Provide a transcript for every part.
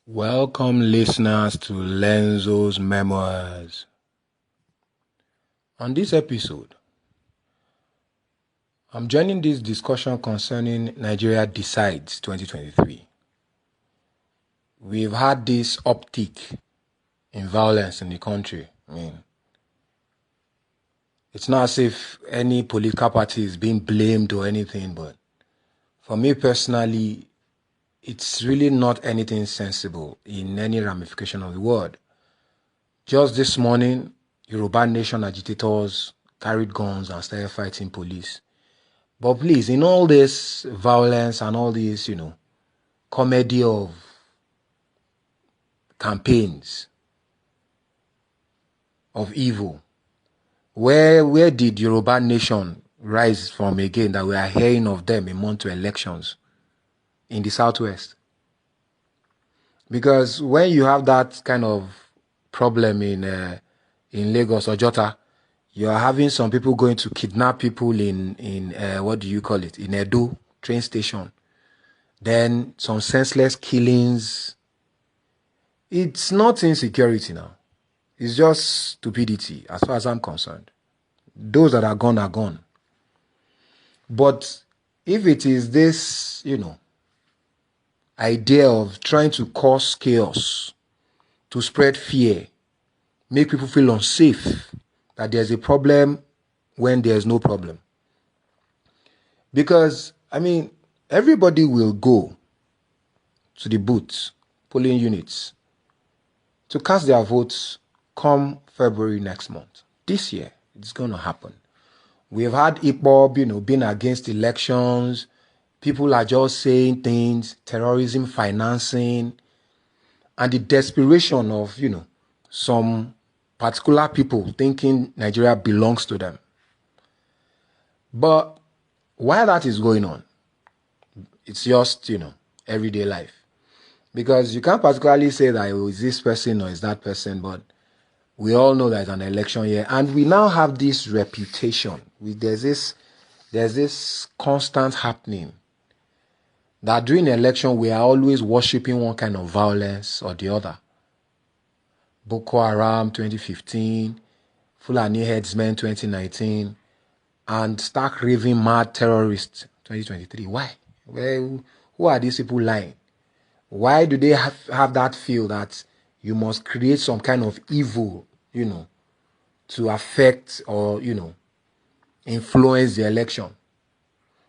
Welcome listeners to LENZO'S MEMOIRS. On this episode, I'm joining this discussion concerning Nigeria Decides 2023. We've had this uptick in violence in the country. It's not as if any political party is being blamed or anything, but for me personally, it's really not anything sensible in any ramification of the word. Just this morning, Yoruba Nation agitators carried guns and started fighting police. But please, in all this violence and all this, comedy of campaigns of evil, where did Yoruba Nation rise from again that we are hearing of them a month to elections in the Southwest? Because when you have that kind of problem in Lagos or Jota, you are having some people going to kidnap people in what do you call it, in Edo train station. Then some senseless killings. It's not insecurity now. It's just stupidity as far as I'm concerned. Those that are gone are gone. But if it is this, idea of trying to cause chaos, to spread fear, make people feel unsafe, that there's a problem when there's no problem. Because, everybody will go to the booths, polling units, to cast their votes come February next month. This year, it's going to happen. We've had IPOB, being against elections. People are just saying things, terrorism, financing, and the desperation of, some particular people thinking Nigeria belongs to them. But while that is going on, it's just, everyday life. Because you can't particularly say that is this person or is that person, but we all know that it's an election year. And we now have this reputation. There's this constant happening that during election, we are always worshipping one kind of violence or the other. Boko Haram 2015, Fulani Headsmen 2019, and stark raving mad terrorists 2023. Why? Well, who are these people lying? Why do they have that feel that you must create some kind of evil, to affect or, influence the election?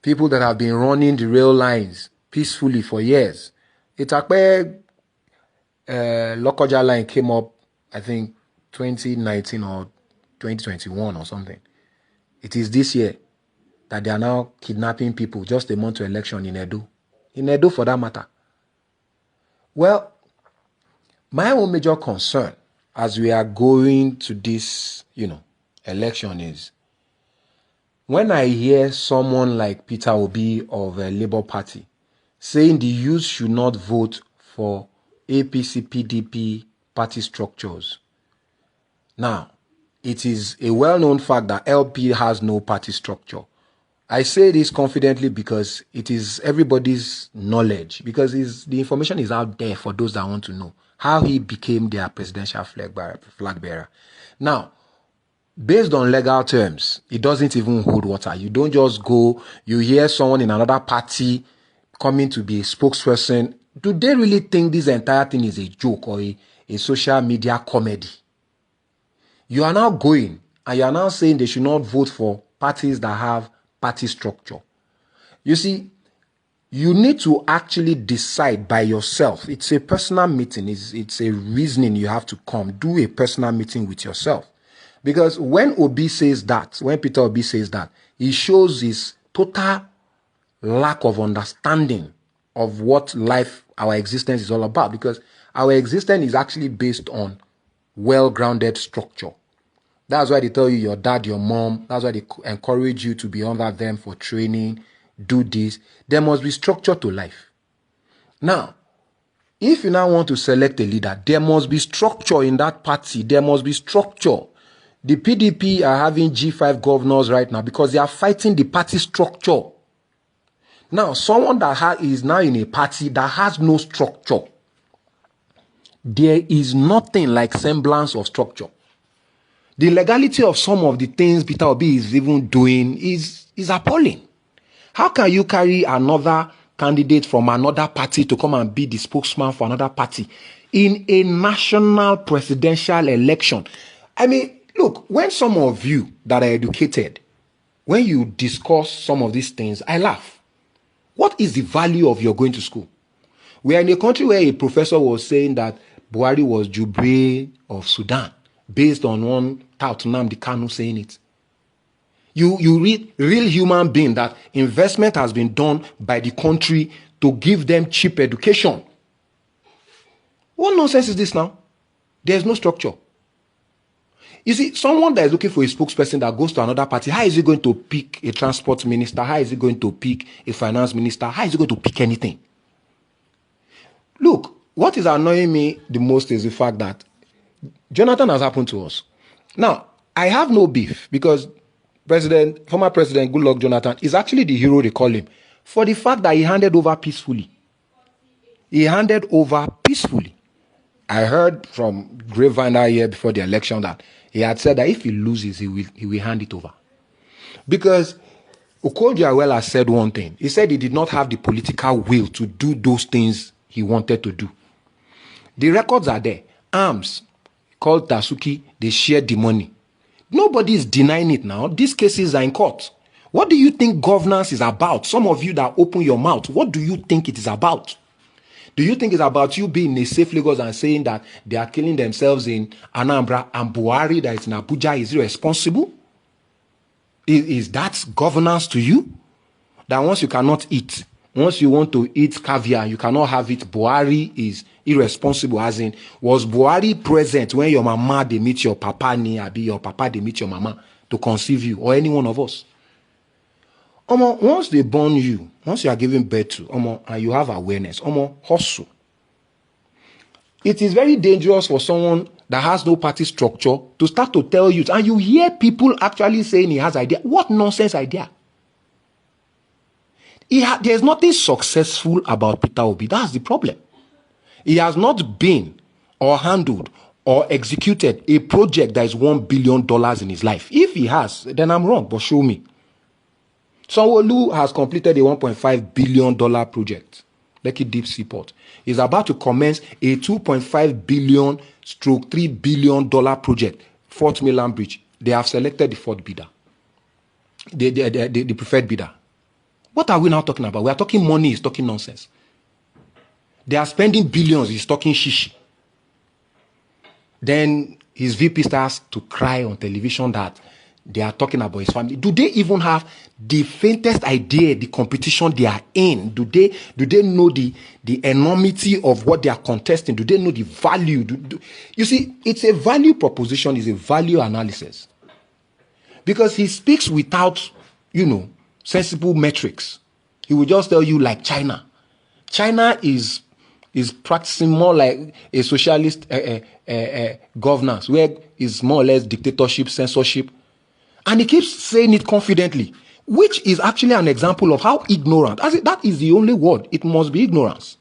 People that have been running the rail lines peacefully for years. Itakpe Lokoja line came up, I think, 2019 or 2021 or something. It is this year that they are now kidnapping people just a month to election in Edo. In Edo, for that matter. Well, my own major concern as we are going to this, election is when I hear someone like Peter Obi of the Labour Party saying the youth should not vote for APC, PDP party structures. Now, it is a well-known fact that LP has no party structure. I say this confidently because it is everybody's knowledge, because the information is out there for those that want to know how he became their presidential flag bearer. Now, based on legal terms, it doesn't even hold water. You don't just go, you hear someone in another party coming to be a spokesperson. Do they really think this entire thing is a joke or a social media comedy? You are now going and you are now saying they should not vote for parties that have party structure. You see, you need to actually decide by yourself. It's a personal meeting. It's a reasoning you have to come. Do a personal meeting with yourself. Because when Obi says that, when Peter Obi says that, he shows his total lack of understanding of what life, our existence is all about. Because our existence is actually based on well-grounded structure. That's why they tell you your dad, your mom, that's why they encourage you to be under them for training, do this. There must be structure to life. Now, if you now want to select a leader, there must be structure in that party. There must be structure. The PDP are having G5 governors right now because they are fighting the party structure. Now, someone that is now in a party that has no structure, there is nothing like semblance of structure. The legality of some of the things Peter Obi is even doing is appalling. How can you carry another candidate from another party to come and be the spokesman for another party in a national presidential election? I mean, look, when some of you that are educated, when you discuss some of these things, I laugh. What is the value of your going to school? We are in a country where a professor was saying that Buhari was Jubilee of Sudan, based on one tout Nnamdi Kanu saying it. You read real human being that investment has been done by the country to give them cheap education. What nonsense is this now? There's no structure. You see, someone that is looking for a spokesperson that goes to another party, how is he going to pick a transport minister? How is he going to pick a finance minister? How is he going to pick anything? Look, what is annoying me the most is the fact that Jonathan has happened to us. Now, I have no beef because former President Goodluck Jonathan is actually the hero they call him for the fact that he handed over peacefully. He handed over peacefully. I heard from Grapevine here before the election that he had said that if he loses, he will hand it over. Because Okoye has said one thing. He said he did not have the political will to do those things he wanted to do. The records are there. Arms, called Tasuki, they shared the money. Nobody is denying it now. These cases are in court. What do you think governance is about? Some of you that open your mouth, what do you think it is about? Do you think it's about you being in a safe Lagos and saying that they are killing themselves in Anambra and Buhari that is in Abuja is irresponsible? Is that governance to you? That once you cannot eat, once you want to eat caviar, you cannot have it, Buhari is irresponsible, as in, was Buhari present when your mama, they meet your papa, your papa, they meet your mama to conceive you, or any one of us? Once they born you, once you are giving birth to, and you have awareness, hustle. It is very dangerous for someone that has no party structure to start to tell you, and you hear people actually saying he has idea. What nonsense idea? There's nothing successful about Peter Obi. That's the problem. He has not been or handled or executed a project that is $1 billion in his life. If he has, then I'm wrong, but show me. Sanwo-Olu has completed a $1.5 billion project, Lekki Deep Seaport. He's about to commence a $2.5 billion stroke $3 billion project, Fort Milan Bridge. They have selected the fourth bidder, the preferred bidder. What are we now talking about? We are talking money, he's talking nonsense. They are spending billions, he's talking shishi. Then his VP starts to cry on television that they are talking about his family. Do they even have the faintest idea the competition they are in? Do they know the enormity of what they are contesting? Do they know the value? You see, it's a value proposition, it's a value analysis. Because he speaks without, sensible metrics. He will just tell you like China. China is practicing more like a socialist governance, where it's more or less dictatorship, censorship. And he keeps saying it confidently, which is actually an example of how ignorant. That is the only word. It must be ignorance.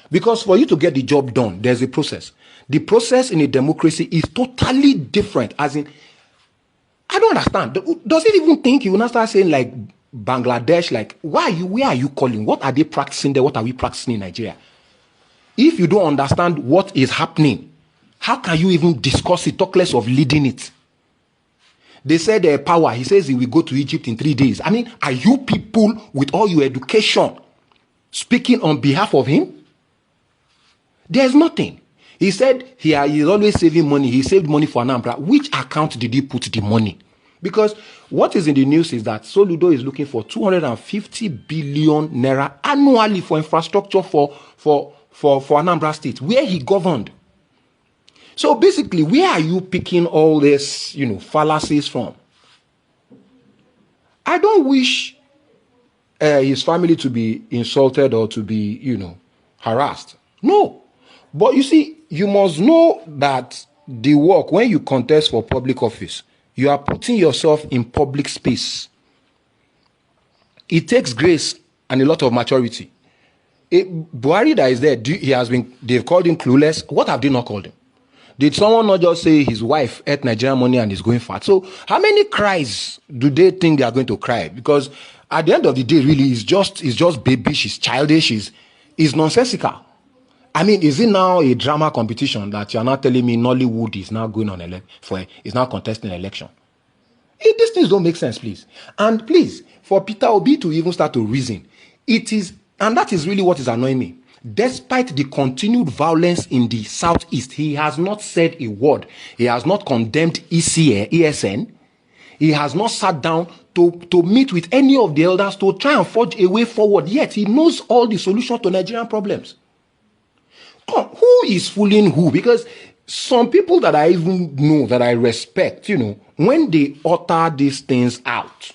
Because for you to get the job done, there's a process. The process in a democracy is totally different. As in, I don't understand. Does it even think you will not start saying like Bangladesh, like, where are you calling? What are they practicing there? What are we practicing in Nigeria? If you don't understand what is happening, how can you even discuss it, talk less of leading it? They said power. He says he will go to Egypt in 3 days. I mean, are you people with all your education speaking on behalf of him? There's nothing. He said he's always saving money. He saved money for Anambra. Which account did he put the money? Because what is in the news is that Soludo is looking for 250 billion naira annually for infrastructure for Anambra State, where he governed. So basically, where are you picking all this, fallacies from? I don't wish his family to be insulted or to be, harassed. No. But you see, you must know that the work, when you contest for public office, you are putting yourself in public space. It takes grace and a lot of maturity. Buhari that is there, they've called him clueless. What have they not called him? Did someone not just say his wife ate Nigerian money and is going fat? So how many cries do they think they are going to cry? Because at the end of the day, really, it's just babish, it's childish, it's nonsensical. I mean, is it now a drama competition that you're not telling me Nollywood is now going on is now contesting election? These things don't make sense, please. And please, for Peter Obi to even start to reason, and that is really what is annoying me. Despite the continued violence in the southeast, he has not said a word. He has not condemned ESN. He has not sat down to meet with any of the elders to try and forge a way forward. Yet he knows all the solutions to Nigerian problems. Come, who is fooling who? Because some people that I even know, that I respect, when they utter these things out,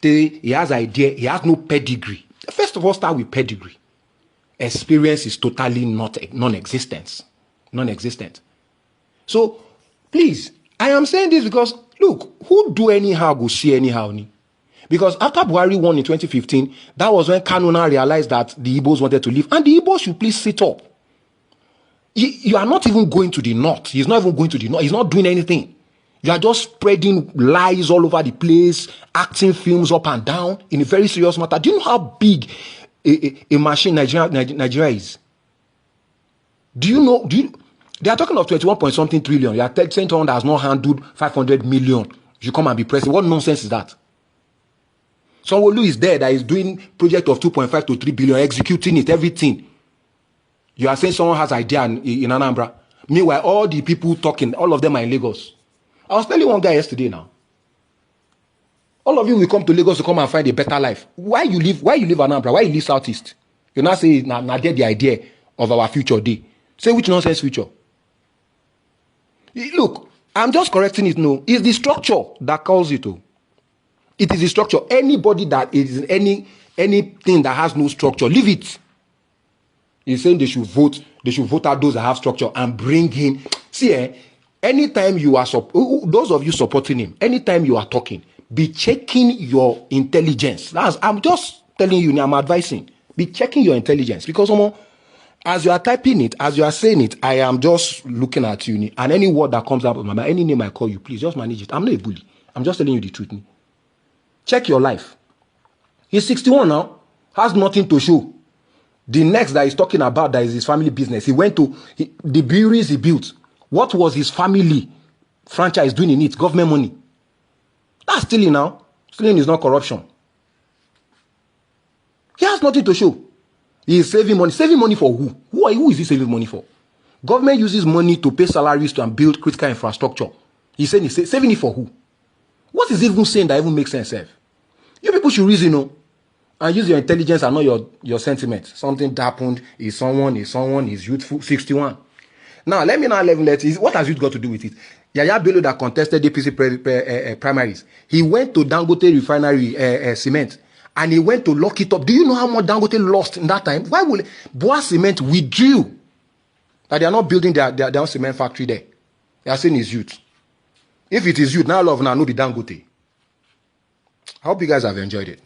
he has idea, he has no pedigree. First of all, start with pedigree. Experience is totally non-existent. So, please, I am saying this because, look, who do anyhow go see anyhow. Because after Buhari won in 2015, that was when Kanuna realized that the Igbos wanted to leave. And the Igbos should please sit up. You are not even going to the north. He's not even going to the north. He's not doing anything. You are just spreading lies all over the place, acting films up and down in a very serious matter. Do you know how big a machine Nigeria is? Do you know? They are talking of 21 point something trillion. You are saying someone that has not handled 500 million. You come and be president. What nonsense is that? Sanwo-Olu is there that is doing project of 2.5 to 3 billion, executing it, everything. You are saying someone has idea in Anambra. Meanwhile, all the people talking, all of them are in Lagos. I was telling one guy yesterday now. All of you will come to Lagos to come and find a better life. Why you live Anambra? Why you live Southeast? You now say, now get the idea of our future day. Say which nonsense future? Look, I'm just correcting it. No, it's the structure that calls it. It is the structure. Anybody that is anything that has no structure, leave it. He's saying they should vote out those that have structure and bring in. See, anytime you are those of you supporting him, anytime you are talking, be checking your intelligence. I'm just telling you, I'm advising. Be checking your intelligence because as you are typing it, as you are saying it, I am just looking at you, and any word that comes out of my mouth, any name I call you, please just manage it. I'm not a bully. I'm just telling you the truth. Check your life. He's 61 now, has nothing to show. The next that he's talking about, that is his family business. He went to the breweries he built. What was his family franchise doing in it? Government money. That's stealing now. Stealing is not corruption. He has nothing to show. He is saving money. Saving money for who? Who is he saving money for? Government uses money to pay salaries and build critical infrastructure. He's saying he's saving it for who? What is he even saying that even makes sense? You people should reason, and use your intelligence and not your sentiments. Something happened, is someone, is youthful, 61. Now, let it. What has youth got to do with it? Yaya Bello that contested APC primaries. He went to Dangote refinery cement, and he went to lock it up. Do you know how much Dangote lost in that time? Why would Boa Cement withdrew? That they are not building their own cement factory there. They are saying it's youth. If it is youth, now love now, no be Dangote. I hope you guys have enjoyed it.